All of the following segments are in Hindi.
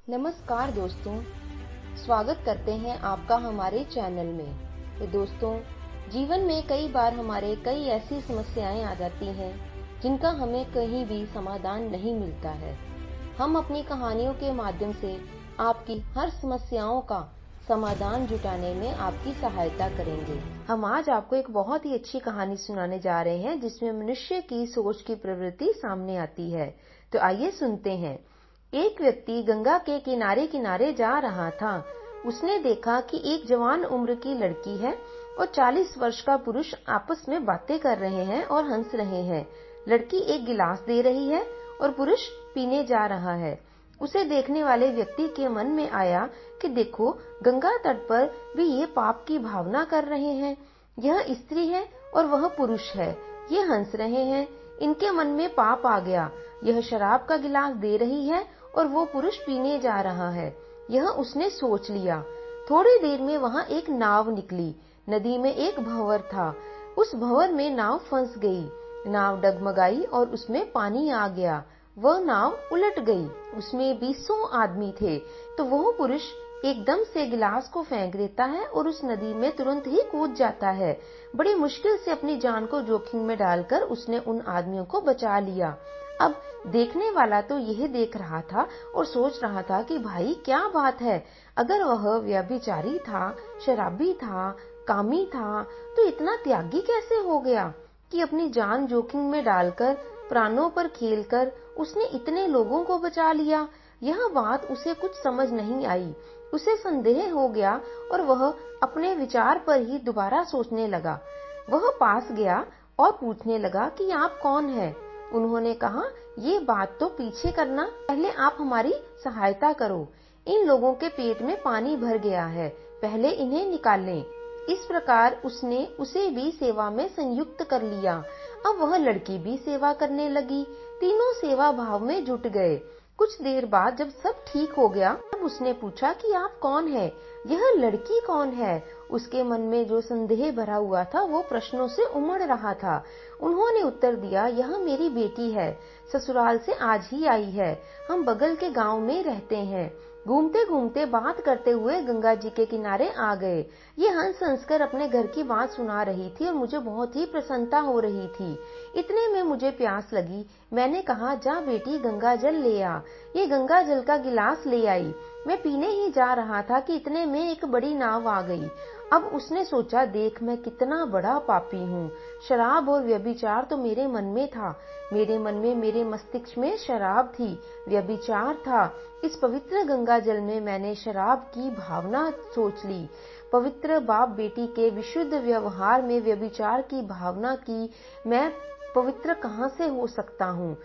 नमस्कार दोस्तों, स्वागत करते हैं आपका हमारे चैनल में। तो दोस्तों, जीवन में कई बार हमारे कई ऐसी समस्याएं आ जाती हैं जिनका हमें कहीं भी समाधान नहीं मिलता है। हम अपनी कहानियों के माध्यम से आपकी हर समस्याओं का समाधान जुटाने में आपकी सहायता करेंगे। हम आज आपको एक बहुत ही अच्छी कहानी सुनाने जा रहे हैं जिसमें मनुष्य की सोच की प्रवृत्ति सामने आती है। तो आइए सुनते हैं। एक व्यक्ति गंगा के किनारे किनारे जा रहा था। उसने देखा कि एक जवान उम्र की लड़की है और 40 वर्ष का पुरुष आपस में बातें कर रहे हैं और हंस रहे हैं। लड़की एक गिलास दे रही है और पुरुष पीने जा रहा है। उसे देखने वाले व्यक्ति के मन में आया कि देखो, गंगा तट पर भी ये पाप की भावना कर रहे हैं। यह स्त्री है और वह पुरुष है। ये हंस रहे हैं। इनके मन में पाप आ गया। यह शराब का गिलास दे रही है और वो पुरुष पीने जा रहा है। यह उसने सोच लिया। थोड़ी देर में वहां एक नाव निकली। नदी में एक भंवर था। उस भंवर में नाव फंस गई। नाव डगमगाई और उसमें पानी आ गया। वह नाव उलट गई। उसमें 20 आदमी थे। तो वह पुरुष एकदम से गिलास को फेंक देता है और उस नदी में तुरंत ही कूद जाता है। बड़ी मुश्किल से अपनी जान को जोखिम में डालकर उसने उन आदमियों को बचा लिया। अब देखने वाला तो यह देख रहा था और सोच रहा था कि भाई क्या बात है, अगर वह व्यभिचारी था, शराबी था, कामी था, तो इतना त्यागी कैसे हो गया कि अपनी जान जोखिम में डालकर, प्राणों पर खेलकर उसने इतने लोगों को बचा लिया। यह बात उसे कुछ समझ नहीं आई। उसे संदेह हो गया और वह अपने विचार पर ही दोबारा सोचने लगा। वह पास गया और पूछने लगा कि आप कौन हैं? उन्होंने कहा, ये बात तो पीछे करना, पहले आप हमारी सहायता करो। इन लोगों के पेट में पानी भर गया है, पहले इन्हें निकाल लें। इस प्रकार उसने उसे भी सेवा में संयुक्त कर लिया। अब वह लड़की भी सेवा करने लगी। तीनों सेवा भाव में जुट गए। कुछ देर बाद जब सब ठीक हो गया, तब उसने पूछा कि आप कौन हैं? यह लड़की कौन है? उसके मन में जो संदेह भरा हुआ था वो प्रश्नों से उमड़ रहा था। उन्होंने उत्तर दिया, यह मेरी बेटी है, ससुराल से आज ही आई है। हम बगल के गांव में रहते हैं। घूमते घूमते बात करते हुए गंगा जी के किनारे आ गए। ये हंस हंस कर अपने घर की बात सुना रही थी और मुझे बहुत ही प्रसन्नता हो रही थी। इतने में मुझे प्यास लगी। मैंने कहा, जा बेटी गंगा जल ले आ। ये गंगा जल का गिलास ले आई। मैं पीने ही जा रहा था कि इतने में एक बड़ी नाव आ गई। अब उसने सोचा, देख मैं कितना बड़ा पापी हूँ। शराब और व्यभिचार तो मेरे मन में था। मेरे मन में, मेरे मस्तिष्क में शराब थी, व्यभिचार था। इस पवित्र गंगा जल में मैंने शराब की भावना सोच ली। पवित्र बाप बेटी के विशुद्ध व्यवहार में व्यभिचार की भावना की। मैं पवित्र कहाँ से हो सकता हूँ?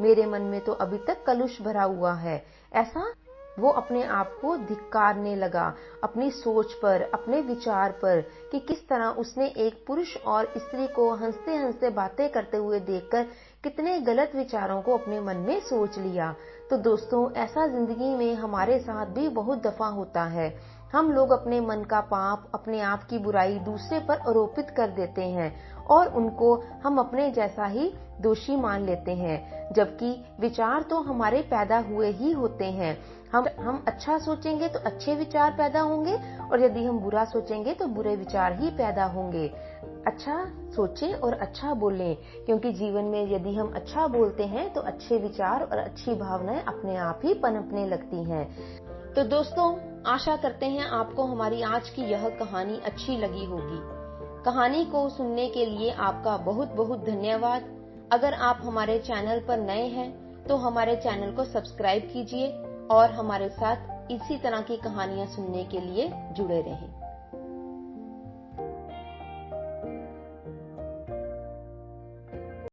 मेरे मन में तो अभी तक कलुष भरा हुआ है। ऐसा वो अपने आप को धिक्कारने लगा, अपनी सोच पर, अपने विचार पर, कि किस तरह उसने एक पुरुष और स्त्री को हंसते हंसते बातें करते हुए देखकर कितने गलत विचारों को अपने मन में सोच लिया। तो दोस्तों, ऐसा जिंदगी में हमारे साथ भी बहुत दफा होता है। हम लोग अपने मन का पाप, अपने आप की बुराई दूसरे पर आरोपित कर देते हैं और उनको हम अपने जैसा ही दोषी मान लेते हैं, जबकि विचार तो हमारे पैदा हुए ही होते हैं। हम अच्छा सोचेंगे तो अच्छे विचार पैदा होंगे और यदि हम बुरा सोचेंगे तो बुरे विचार ही पैदा होंगे। अच्छा सोचें और अच्छा बोलें, क्योंकि जीवन में यदि हम अच्छा बोलते हैं तो अच्छे विचार और अच्छी भावनाएं अपने आप ही पनपने लगती हैं। तो दोस्तों, आशा करते हैं आपको हमारी आज की यह कहानी अच्छी लगी होगी। कहानी को सुनने के लिए आपका बहुत बहुत धन्यवाद। अगर आप हमारे चैनल पर नए हैं तो हमारे चैनल को सब्सक्राइब कीजिए और हमारे साथ इसी तरह की कहानियां सुनने के लिए जुड़े रहें।